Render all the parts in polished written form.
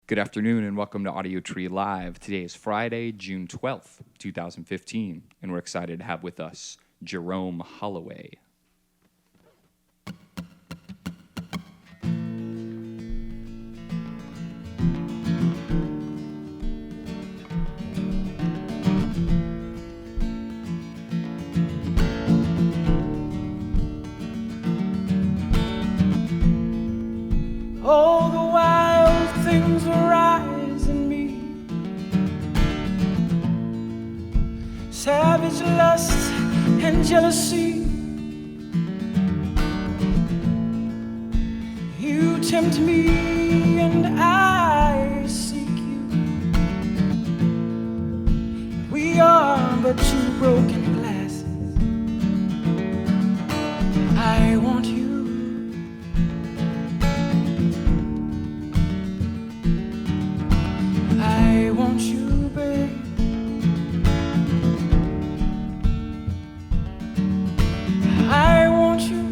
Good afternoon and welcome to Audiotree Live. Today is Friday, June 12th, 2015, and we're excited to have with us Jerome Holloway. All the wild things arise in me, savage lust and jealousy. You tempt me and I seek you. We are but two broken glasses. I want you. I want you, babe. I want you.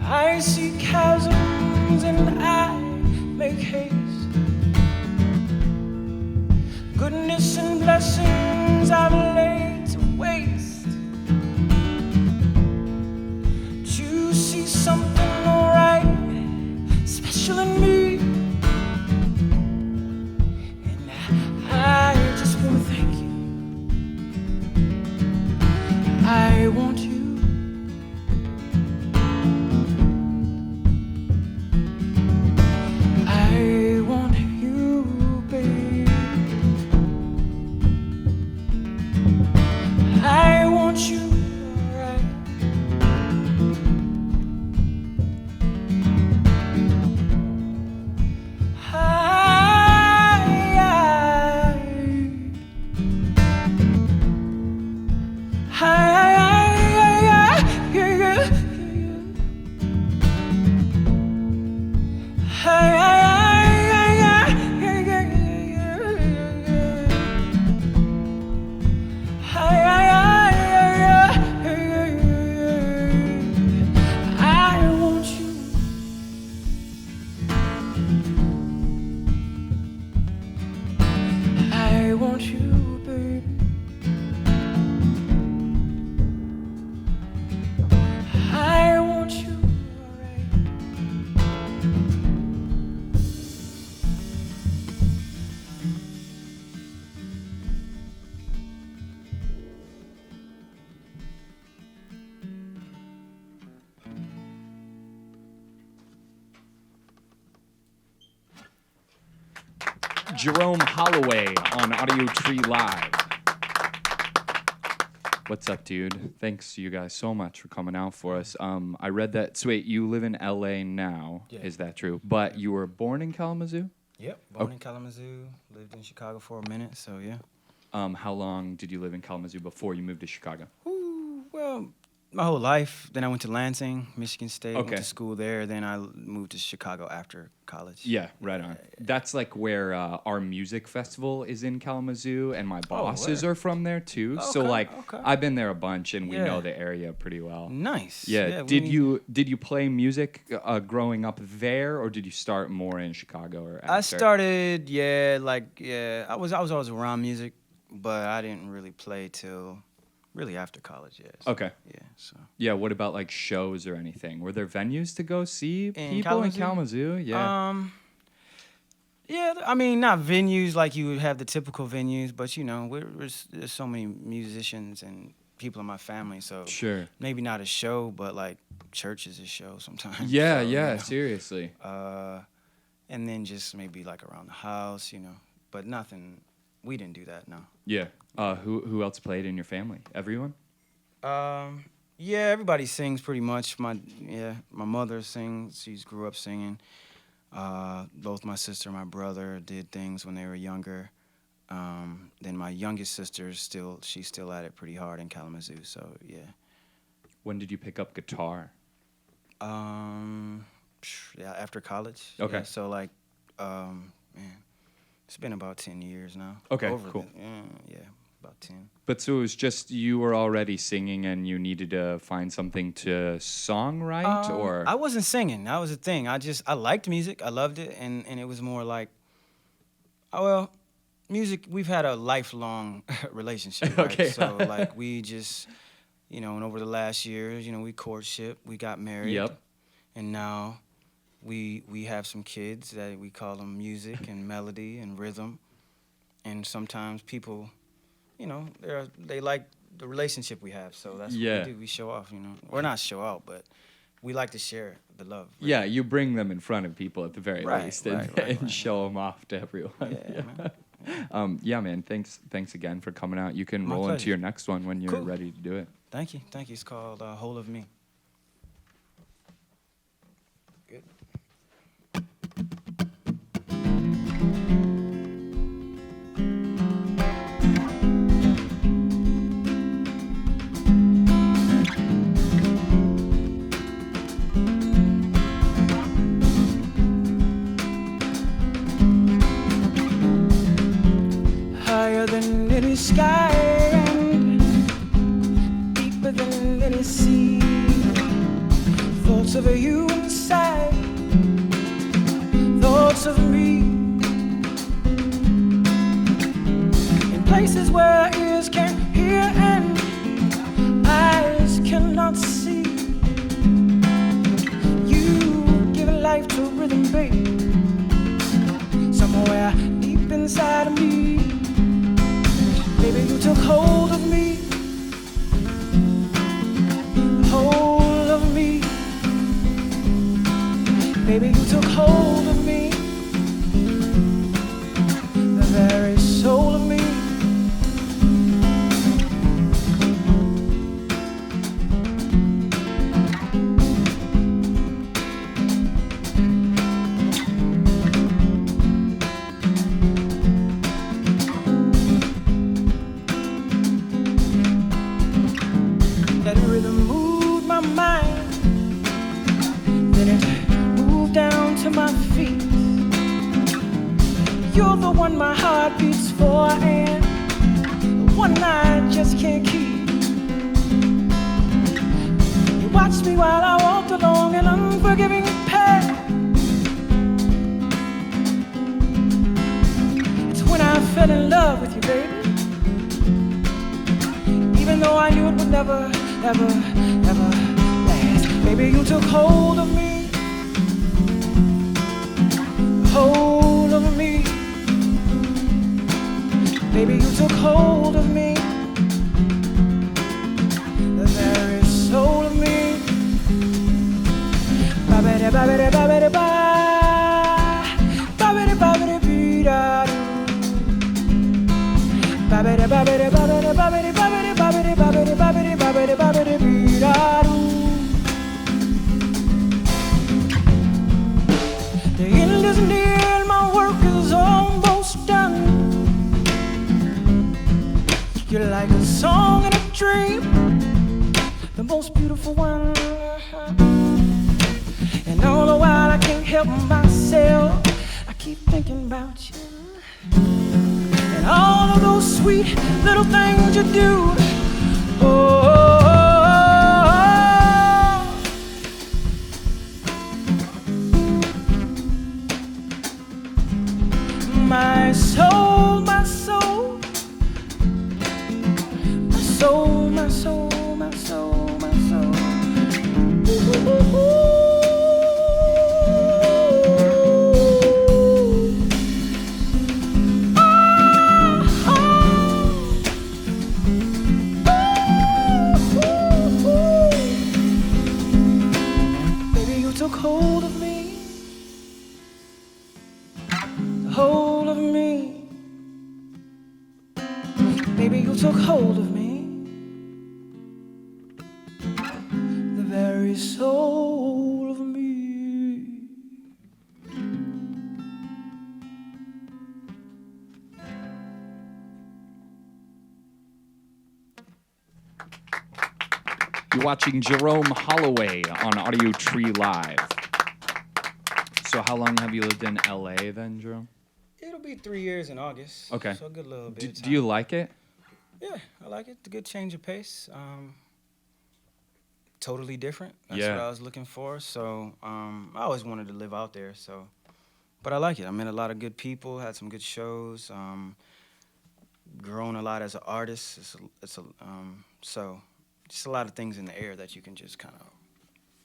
I see chasms and I make haste. Goodness and blessings I've laid to waste. See something alright, special in me, and I just want to thank you. I want you. I want you, babe. I want you. I want you, baby. I want you, alright. Jerome Holloway on Audiotree Live. What's up, dude? Thanks you guys so much for coming out for us. I read that, so wait, you live in LA now, Yeah. Is that true? But you were born in Kalamazoo? Yep, born in Kalamazoo, lived in Chicago for a minute, so yeah. How long did you live in Kalamazoo before you moved to Chicago? Ooh, well, my whole life. Then I went to Lansing, Michigan State, Okay. went to school there. Then I moved to Chicago after college. Yeah, right on. That's like where our music festival is in Kalamazoo, and my bosses word. are from there too. So Okay, like, okay. I've been there a bunch, and we Yeah. know the area pretty well. Nice. Yeah. Did you play music growing up there, or did you start more in Chicago or after? I started, I was always around music, but I didn't really play till really after college. Yeah. So, Okay. Yeah. So. Yeah. What about like shows or anything? Were there venues to go see people Kalamazoo? in Kalamazoo? Yeah. Yeah, I mean, not venues like you would have the typical venues, but you know, there's so many musicians and people in my family, so Sure. maybe not a show, but like church is a show sometimes. Yeah. So, Yeah. you know, Seriously. and then just maybe like around the house, you know, but nothing. We didn't do that, no. Yeah. Who else played in your family? Everyone? Yeah, everybody sings pretty much. My mother sings. She grew up singing. Both my sister and my brother did things when they were younger. Then my youngest sister she's still at it pretty hard in Kalamazoo. So yeah. When did you pick up guitar? After college. Okay. Yeah, so like, man, it's been about 10 years now. Okay, cool. Yeah, about 10. But so it was just you were already singing and you needed to find something to songwrite, or I wasn't singing. That was the thing. I liked music. I loved it, and it was more like, oh well, music. We've had a lifelong relationship, right? Okay. So like we just, and over the last years, we courtship, we got married. Yep. And now we have some kids that we call them music and melody and rhythm. And sometimes people, they like the relationship we have. So that's what we do. We show off, Or not show out, but we like to share the love. Really. Yeah, you bring them in front of people at the very least and Right. show them off to everyone. Man. Yeah, man. Thanks again for coming out. You can My roll pleasure. into your next one when you're Cool. ready to do it. Thank you. It's called Whole of Me. Good. Higher than any sky and deeper than any sea. Thoughts of you inside, thoughts of me. In places where ears can't hear and eyes cannot see. You give life to rhythm, babe. Somewhere deep inside of me. Baby, you took hold of me, the whole of me. Baby, you took hold of me, the very soul of me. That rhythm moved my mind, then it moved down to my feet. You're the one my heart beats for, and the one I just can't keep. You watched me while I walked along an unforgiving path. It's when I fell in love with you, baby. Even though I knew it would never, ever, ever last. Baby, you took hold of me, hold of me. Baby, you took hold of me, the very soul of me. Ba-ba-da, ba-ba-da, ba-ba-da, ba. Ba-ba-da, ba-ba-da, be-da-do. Ba-ba-da, ba-ba-da, ba-ba-da, ba-ba-da, ba-ba-da, ba-ba-da, ba-ba-da, ba-ba-da, ba-ba-da, ba-ba-da, be-da-do. The end is near and my work is almost done. You're like a song and a dream, the most beautiful one. And all the while I can't help myself, I keep thinking about you. And all of those sweet little things you do. Oh, my soul, my soul, my soul, my soul, my soul, my soul. Ooh. Took hold of me, the whole of me. Baby, you took hold of me, the very soul of me. You're watching Jerome Holloway on Audiotree Live. So how long have you lived in LA then, Jerome? It'll be 3 years in August. Okay. So a good little bit. Do you like it? Yeah, I like it. A good change of pace. Totally different. That's Yeah. what I was looking for. So I always wanted to live out there. So, but I like it. I met a lot of good people. Had some good shows. Grown a lot as an artist. So just a lot of things in the air that you can just kind of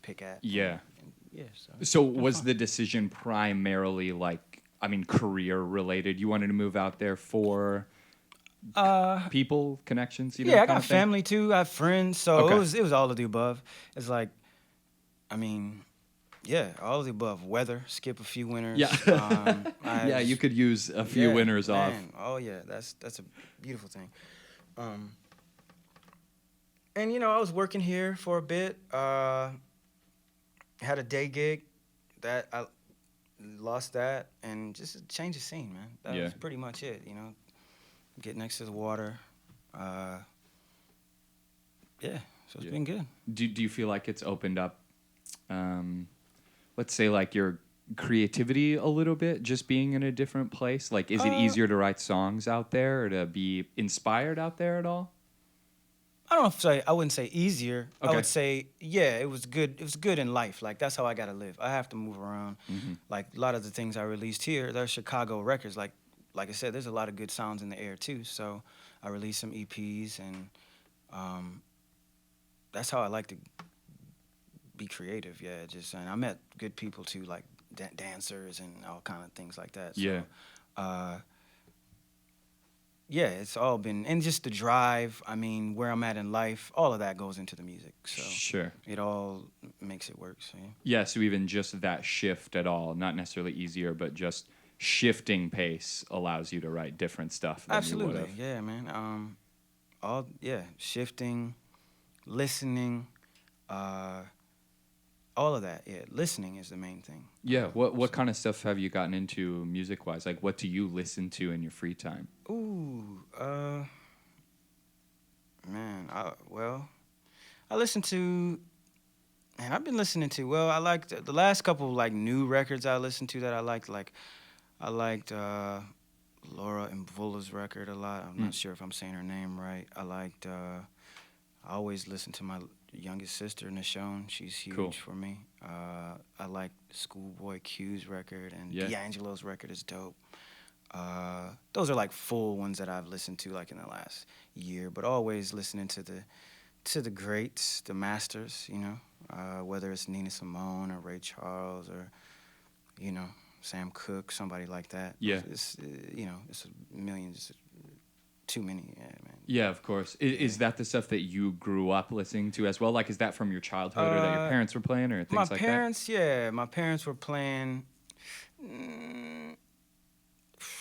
pick at. Yeah. And yeah. So. So it's was fun. the decision primarily like, I mean, career related? You wanted to move out there for people, connections, Yeah, I kind got of thing? family too. I have friends. So Okay. it was all of the above. It's like, I mean, yeah, all of the above. Weather, skip a few winters. Yeah. Yeah, you could use a few yeah, winters off. man. Oh yeah, that's a beautiful thing. And I was working here for a bit. Had a day gig that I lost that, and just a change of scene, man. That Yeah. was pretty much it. Get next to the water. Yeah, so it's been good. Do you feel like it's opened up, let's say, like your creativity a little bit, just being in a different place? Like, is it easier to write songs out there or to be inspired out there at all? I wouldn't say easier. Okay. I would say, yeah, it was good. It was good in life. Like, that's how I got to live. I have to move around. Mm-hmm. Like, a lot of the things I released here, they're Chicago records. Like I said, there's a lot of good sounds in the air, too. So I released some EPs, and that's how I like to be creative, yeah. And I met good people, too, like dancers and all kind of things like that. So, Yeah. yeah, it's all been, and just the drive, I mean, where I'm at in life, all of that goes into the music. So Sure. it all makes it work. So yeah. Yeah, so even just that shift at all, not necessarily easier, but just shifting pace allows you to write different stuff than you Absolutely, would have. yeah, man. Shifting, listening, all of that. Yeah, listening is the main thing. Yeah, what kind of stuff have you gotten into music-wise? Like, what do you listen to in your free time? Ooh, man. I listen to. Man, I've been listening to. Well, I liked the last couple like new records I listened to that I liked. Like, I liked Laura and Mbula's record a lot. I'm not sure if I'm saying her name right. I liked. I always listen to my youngest sister, Nashone. She's huge Cool. for me. I like Schoolboy Q's record, and Yeah. D'Angelo's record is dope. Those are like full ones that I've listened to like in the last year, but always listening to the greats, the masters, whether it's Nina Simone or Ray Charles or, Sam Cooke, somebody like that. Yeah. It's it's a million, just too many, yeah, man. Yeah, of course. Is that the stuff that you grew up listening to as well? Like, is that from your childhood or that your parents were playing or things like that? My parents were playing.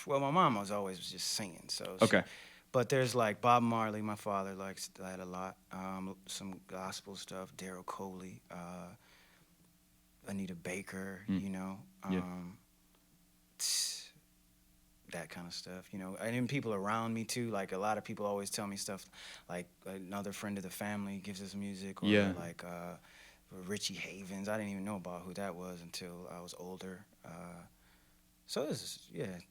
Well, my mom was always just singing, so. Okay. But there's like Bob Marley, my father likes that a lot. Some gospel stuff, Daryl Coley, Anita Baker, Yeah. that kind of stuff, And then people around me too, like a lot of people always tell me stuff, like another friend of the family gives us music, or Yeah. like Richie Havens. I didn't even know about who that was until I was older. So there's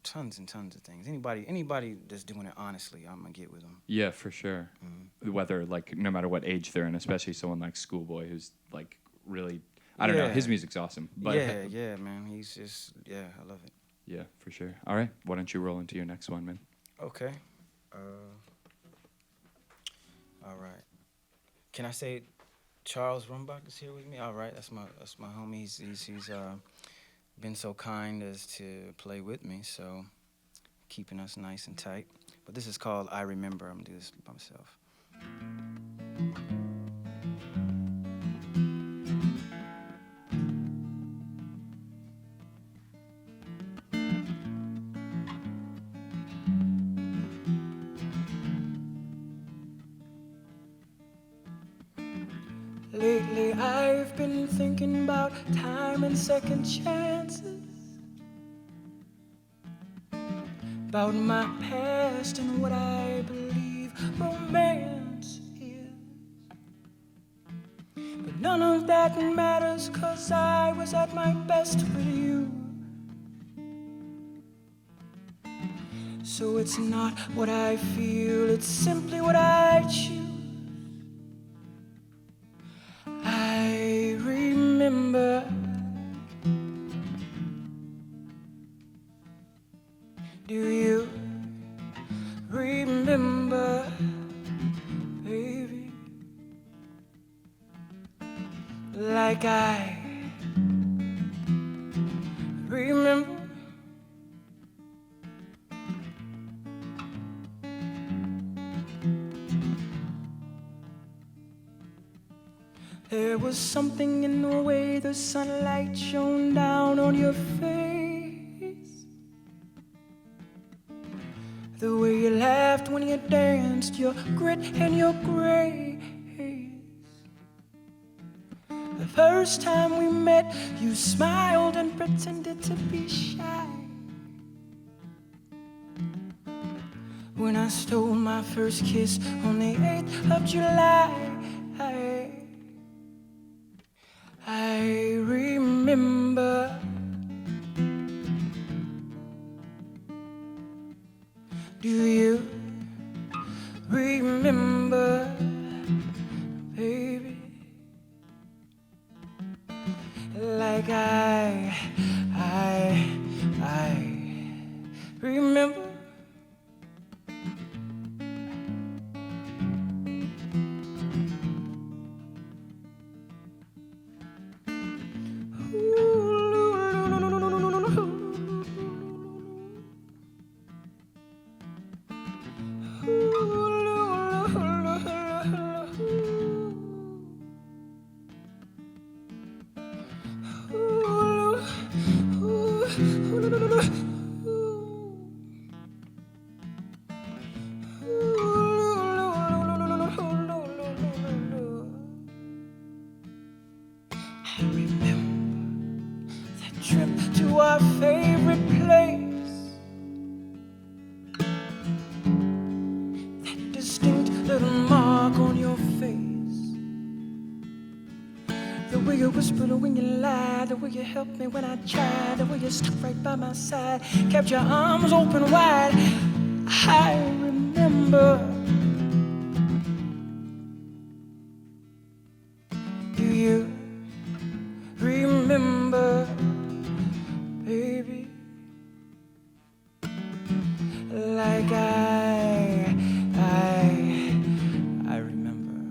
tons and tons of things. Anybody that's doing it honestly, I'm gonna get with them. Yeah, for sure. Mm-hmm. Whether, like, no matter what age they're in, especially someone like Schoolboy who's, like, really, I don't know, his music's awesome. But yeah, man. He's just, I love it. Yeah, for sure. All right, why don't you roll into your next one, man? Okay. All right. Can I say Charles Rumbach is here with me? All right, that's my homie. He's been so kind as to play with me, so keeping us nice and tight. But this is called I Remember. I'm gonna do this by myself. Lately I've been thinking about time and second chances, about my past and what I believe romance is. But none of that matters, 'cause I was at my best with you. So it's not what I feel, it's simply what I choose. I remember do you remember, baby, like I remember? There was something in the way the sunlight shone down on your face, the way you laughed when you danced, your grit and your grace. The first time we met, you smiled and pretended to be shy. When I stole my first kiss on the 8th of July, I remember. Do you remember, baby? Like I remember. I remember that trip to our favorite place, that distinct little mark on your face, the way you whispered when you lied, the way you helped me when I tried, the way you stuck right by my side, kept your arms open wide. I remember. Do you remember, baby? Like I remember.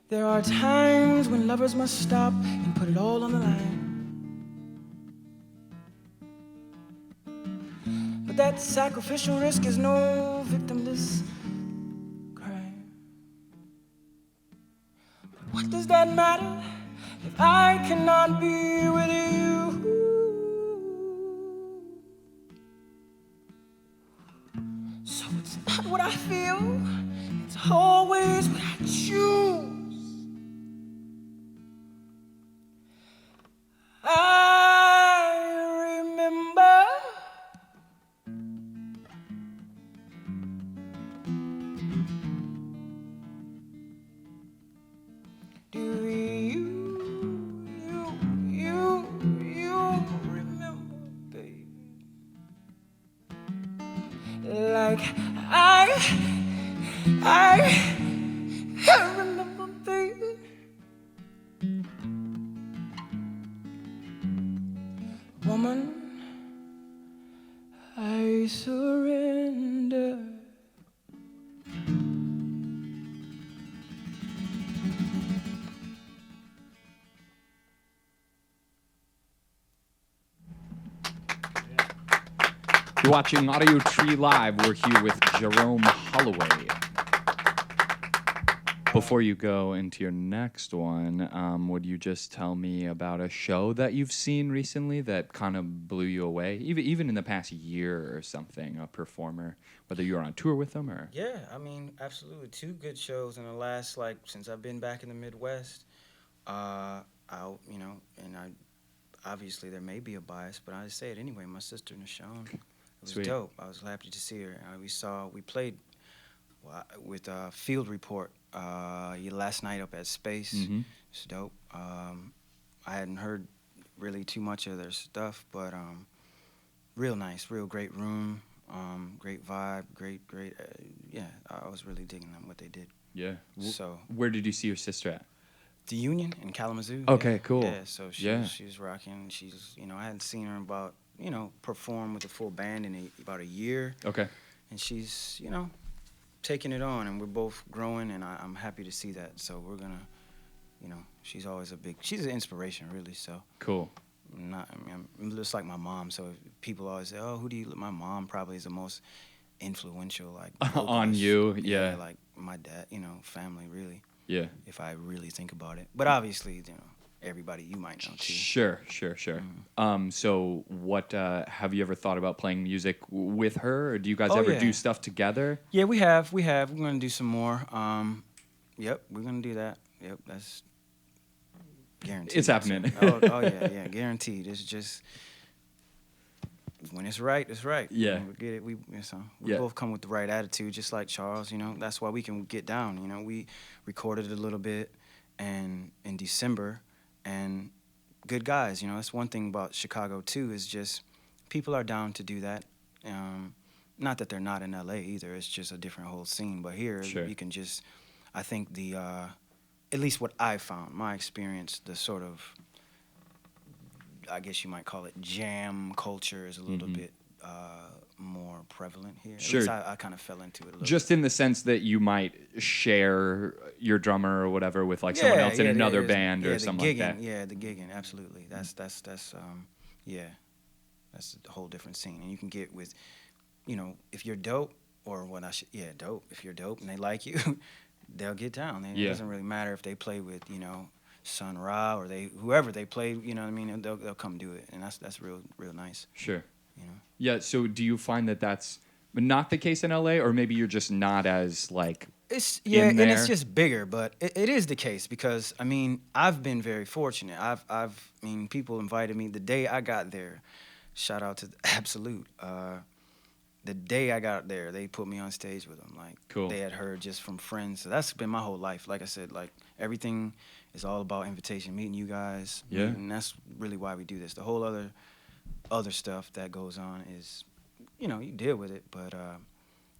There are times when lovers must stop and put it all on the line. But that sacrificial risk is no victimless crime. But what does that matter if I cannot be with you? So it's not what I feel, it's always what I choose. I remember. Do you remember, baby? Like I remember, baby. Woman, I surrender. You're watching Audiotree Live. We're here with Jerome Holloway. Before you go into your next one, would you just tell me about a show that you've seen recently that kind of blew you away? Even in the past year or something, a performer, whether you were on tour with them or... Yeah, I mean, absolutely. 2 good shows in the last, since I've been back in the Midwest. Obviously there may be a bias, but I say it anyway. My sister Nashon, it was Sweet. dope. I was happy to see her. We played with Field Report last night up at Space. Mm-hmm. It's dope. I hadn't heard really too much of their stuff, but real nice, real great room, great vibe, great. Yeah, I was really digging them what they did. Yeah. So where did you see your sister at? the Union in Kalamazoo. Okay, yeah. cool. Yeah, so she was rocking. She's I hadn't seen her about perform with a full band in about a year. Okay. And she's taking it on, and we're both growing, and I'm happy to see that. So we're gonna, she's always she's an inspiration, really. So cool. I'm just like my mom. So people always say, "Oh, who do you?" My mom probably is the most influential, like on you, yeah. Like my dad, family, really. Yeah. If I really think about it, but obviously, everybody you might know too. Sure. Mm-hmm. So what have you ever thought about playing music with her, or do you guys ever do stuff together? Yeah, we have. We're gonna do some more. Yep, we're gonna do that. Yep, that's guaranteed. It's happening. Oh yeah, guaranteed. It's just when it's right, it's right. Yeah. When we get it. We both come with the right attitude, just like Charles. That's why we can get down. We recorded a little bit, and in December, and good guys. That's one thing about Chicago too, is just people are down to do that. Not that they're not in LA either. It's just a different whole scene. But here, you can just, I think at least what I found, my experience, the sort of, I guess you might call it jam culture is a little bit more prevalent here. Sure. At least I kind of fell into it a little Just bit. in the sense that you might share your drummer or whatever with like someone else in another band or something like that. Yeah, the gigging, absolutely. That's a whole different scene. And you can get with, if you're dope, or dope. If you're dope and they like you, they'll get down. It doesn't really matter if they play with, Sun Ra or whoever they play, what I mean? They'll come do it, and that's real nice. Sure. Yeah. So do you find that that's not the case in LA, or maybe you're just not as like and it's just bigger, but it is the case because I've been very fortunate. People invited me the day I got there. Shout out to Absolute. The day I got there, they put me on stage with them. Like, cool. They had heard just from friends. So that's been my whole life. Like I said, like everything is all about invitation, meeting you guys. Yeah. And that's really why we do this. The whole other stuff that goes on is, you deal with it, but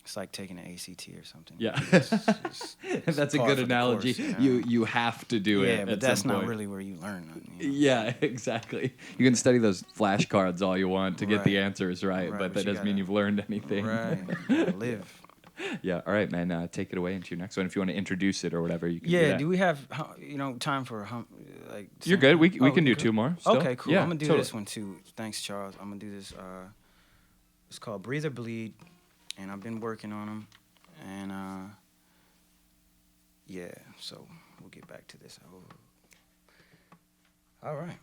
it's like taking an ACT or something. Yeah. It's that's a good analogy. Course, you have to do it. Yeah, but that's not really where you learn. Yeah, exactly. You can study those flashcards all you want to get the answers right, but that doesn't mean you've learned anything. Right. Live. Yeah. All right, man. Take it away into your next one. If you want to introduce it or whatever, you can. Yeah. Do we have time for like? You're good. We can do two more. Still. Okay. Cool. Yeah, I'm gonna do this one too. Thanks, Charles. I'm gonna do this. It's called Breathe or Bleed, and I've been working on them, and so we'll get back to this. All right.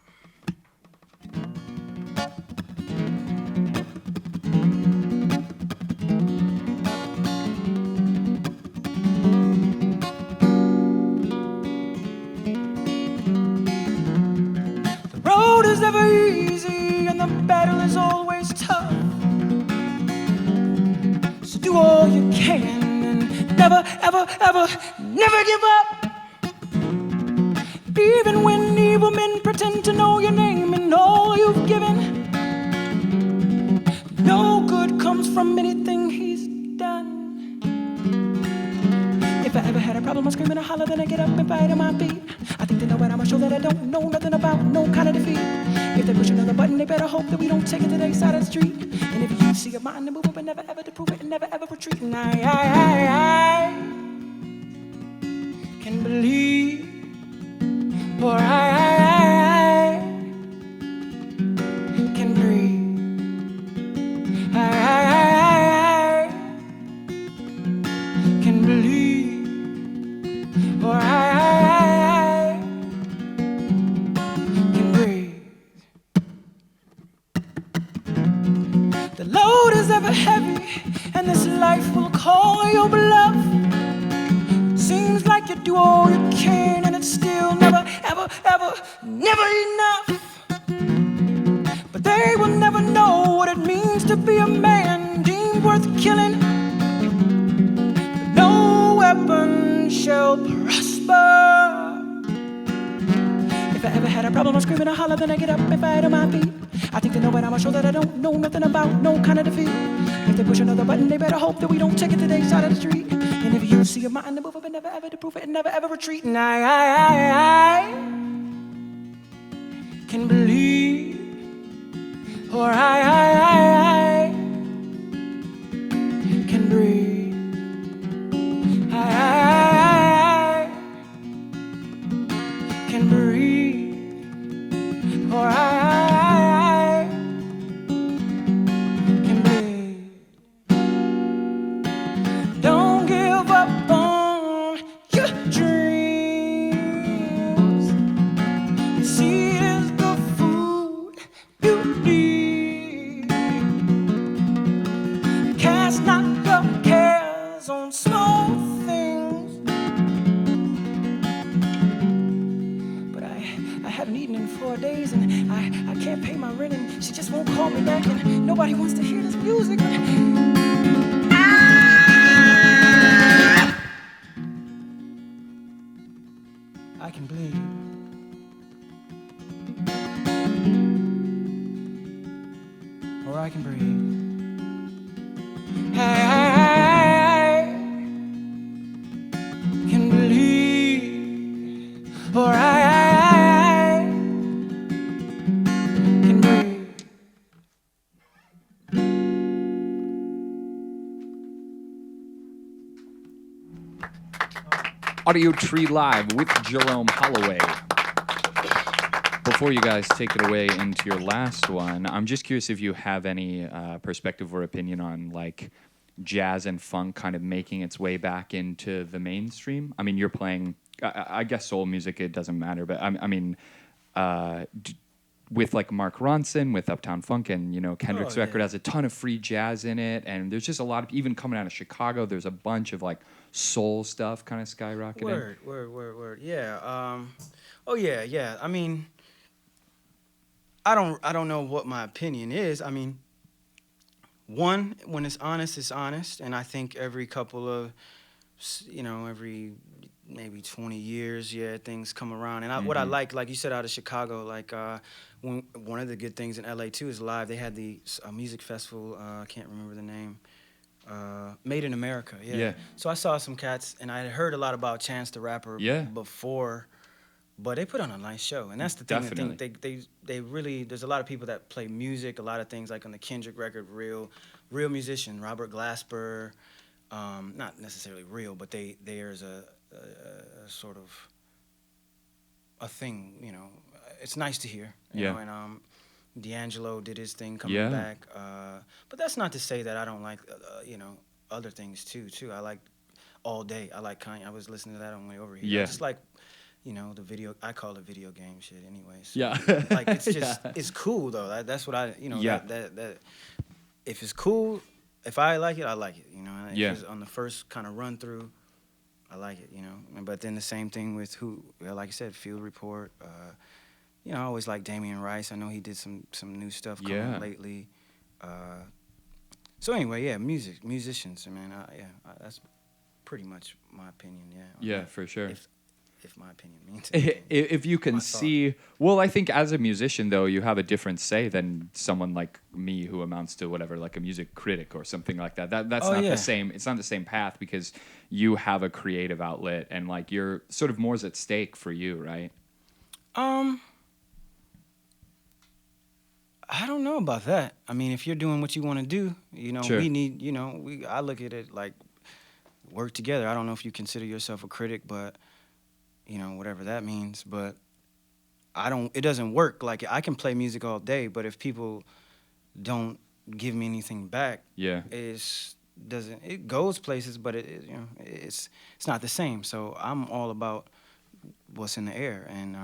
The road is never easy, and the battle is always tough. So do all you can, and never, ever, ever, never give up. Even when evil men pretend to know your name and all you've given, no good comes from anything he's done. If I ever had a problem, I scream and I holler, then I get up and fight on my feet. I think they know, but I'ma show that I don't know nothing about no kind of defeat. If they push another button, they better hope that we don't take it to their side of the street. And if you see a mind to move up and never ever to prove it and never ever retreat, and I can believe. For I can breathe. I can believe. For I can breathe. The load is ever heavy, and this life will call your bluff. Seems like you do all you can, and it's still never, ever, ever, never enough. But they will never know what it means to be a man deemed worth killing. But no I'm screaming and holler, then I get up and fight on my feet. I think they know, but I'ma show that I don't know nothing about no kind of defeat. If they push another button, they better hope that we don't take it to their side of the street. And if you see a mountain to move up and never ever to prove it and never ever retreat. And I can believe, or I can breathe. I can breathe, or I can breathe. Don't give up on your dreams. You see, it's the food you need. Cast not your cares on small things. But I haven't eaten in 4 days, and I can't pay my rent, and she just won't call me back, and nobody wants to hear this music. I can bleed. Or I can breathe. I can believe, or I can breathe. Audiotree Live with Jerome Holloway. Before you guys take it away into your last one, I'm just curious if you have any perspective or opinion on like jazz and funk kind of making its way back into the mainstream. I mean, you're playing, I guess soul music, it doesn't matter, but I mean, with like Mark Ronson, with Uptown Funk, and you know Kendrick's record has a ton of free jazz in it, and there's just a lot of, even coming out of Chicago, there's a bunch of like soul stuff kind of skyrocketing. Word. Yeah. Oh yeah. I mean, I don't know what my opinion is. I mean, one, when it's honest, and I think every couple of, every maybe 20 years, things come around. And what I like you said, out of Chicago, like one of the good things in LA too is live. They had the music festival. I can't remember the name. Made in America. Yeah. So I saw some cats, and I had heard a lot about Chance the Rapper before. But they put on a nice show, and that's the thing. Definitely. I think they really, there's a lot of people that play music, a lot of things like on the Kendrick record, real musician, Robert Glasper, not necessarily real, but there's a sort of a thing, it's nice to hear. You know, and D'Angelo did his thing coming back, but that's not to say that I don't like other things too. I like All Day. I like Kanye. I was listening to that on the way over here. I just like. The video, I call it video game shit anyways. Yeah. Like, it's just, it's cool though. That's what I, that if it's cool, if I like it, I like it, If it's on the first kind of run through, I like it, But then the same thing with like I said, Field Report. I always like Damian Rice. I know he did some new stuff coming lately. So anyway, musicians, man. That's pretty much my opinion, for sure. If my opinion means anything. If you can see, well, I think as a musician, though, you have a different say than someone like me who amounts to whatever, like a music critic or something like that. That's not the same. It's not the same path because you have a creative outlet and like you're sort of more's at stake for you, right? I don't know about that. I mean, if you're doing what you want to do, we need, I look at it like work together. I don't know if you consider yourself a critic, but whatever that means, but it doesn't work. Like, I can play music all day, but if people don't give me anything back, it goes places, but it's not the same. So I'm all about what's in the air. And,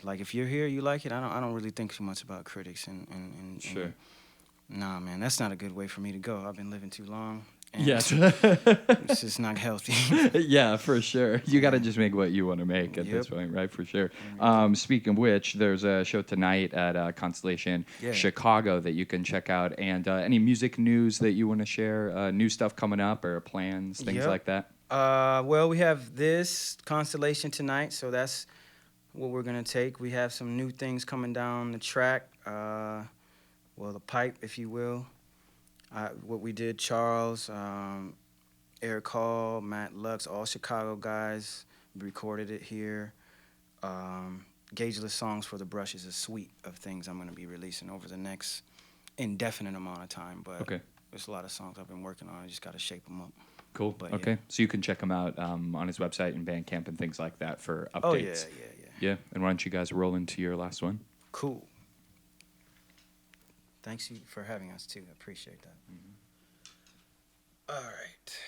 like if you're here, you like it. I don't really think too much about critics and sure. Nah, man, that's not a good way for me to go. I've been living too long. Yes. It's just not healthy. Yeah, for sure. You got to just make what you want to make at this point, right? For sure. Speaking of which, there's a show tonight at Constellation Chicago that you can check out. And any music news that you want to share? New stuff coming up or plans, things like that? Well, we have this Constellation tonight, so that's what we're gonna take. We have some new things coming down the track. Well, the pipe, if you will. What we did, Charles, Eric Hall, Matt Lux, all Chicago guys. We recorded it here. Gaugeless Songs for the Brush is a suite of things I'm gonna be releasing over the next indefinite amount of time. But Okay. there's a lot of songs I've been working on. I just gotta shape them up. Cool. But, okay. yeah. So you can check him out on his website and Bandcamp and things like that for updates. Oh, yeah. Yeah. And why don't you guys roll into your last one? Cool. Thanks you for having us, too. I appreciate that. All right.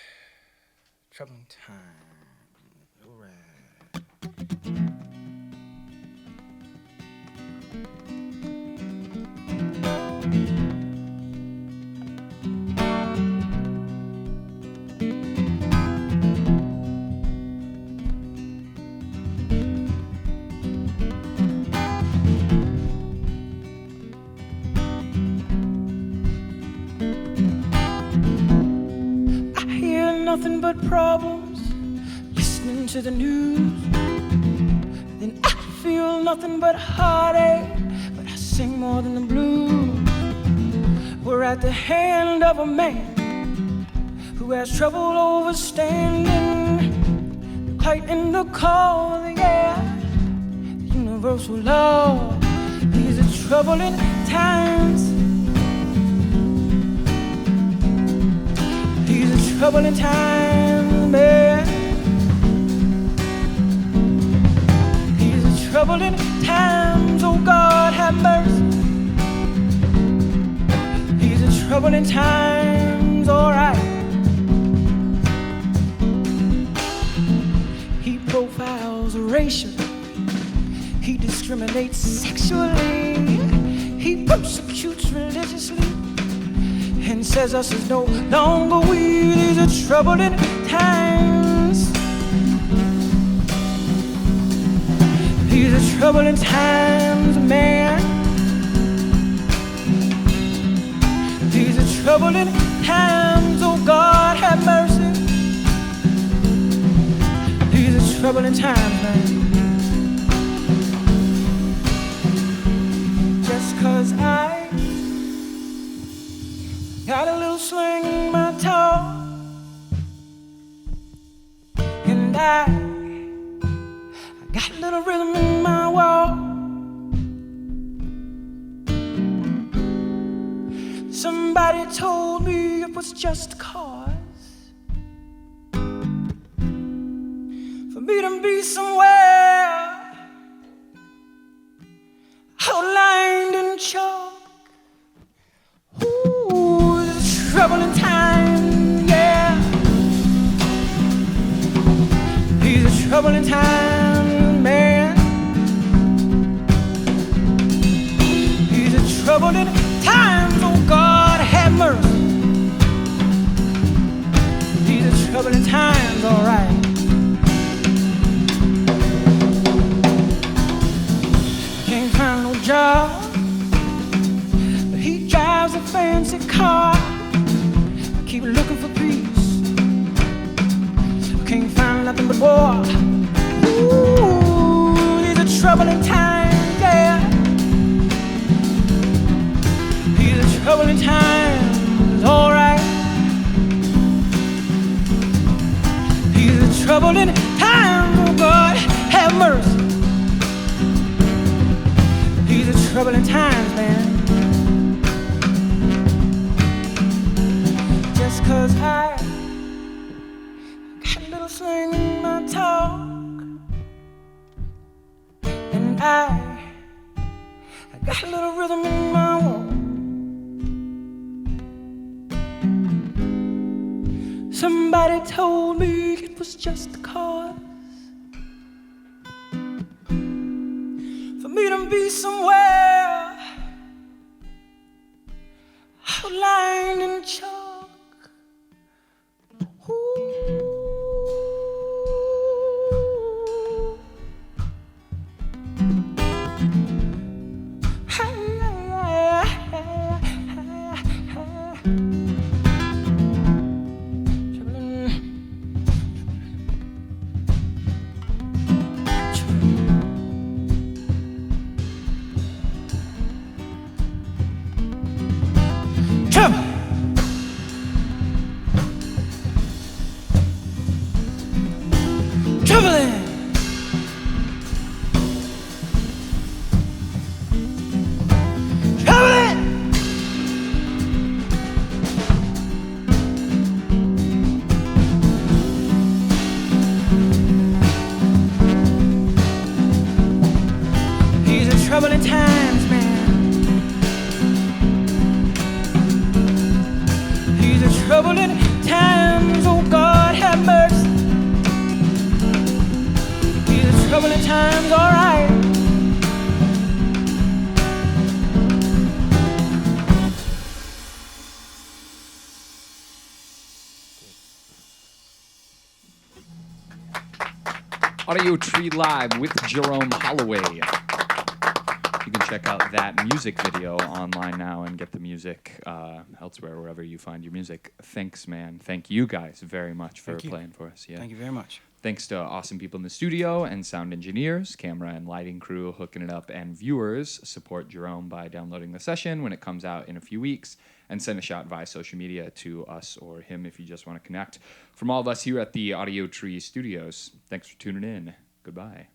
Troubling Time. All right. Nothing but problems, listening to the news. Then I feel nothing but heartache, but I sing more than the blues. We're at the hand of a man who has trouble overstanding the plight and the call of the air, the universal law. These are troubling times. Troubling times, man. These are troubling times, oh God, have mercy. These are troubling times, all right. He profiles racially. He discriminates sexually. He persecutes religiously. And says us is no longer we. These are troubling times. These are troubling times, man. These are troubling times, oh God, have mercy. These are troubling times, man. Just 'cause I got a little swing in my toe, and I got a little rhythm in my walk. Somebody told me it was just cause for me to be somewhere outlined in chalk. Ooh, it's a troubling time, yeah. These are troubling times, man. These are troubling times, oh God, have mercy. These are troubling times, all right. Can't find no job. Drives a fancy car. I keep looking for peace. I can't find nothing but war. Ooh, these are troubling times, yeah. These are troubling times, all right. These are troubling times, oh God, have mercy. These are troubling times, man. Just 'cause I got a little sling in my talk, and I got a little rhythm in my walk. Somebody told me it was just a cause for me to be somewhere outlined in chalk. troubling. Troubling times, man. These are troubling times, oh God have mercy. These are troubling times, all right. Audiotree Live with Jerome Holloway. You can check out that music video online now and get the music elsewhere, wherever you find your music. Thanks, man. Thank you guys very much for playing for us. Yeah. Thank you very much. Thanks to awesome people in the studio and sound engineers, camera and lighting crew hooking it up, and viewers. Support Jerome by downloading the session when it comes out in a few weeks, and send a shout via social media to us or him if you just want to connect. From all of us here at the Audiotree Studios, thanks for tuning in. Goodbye.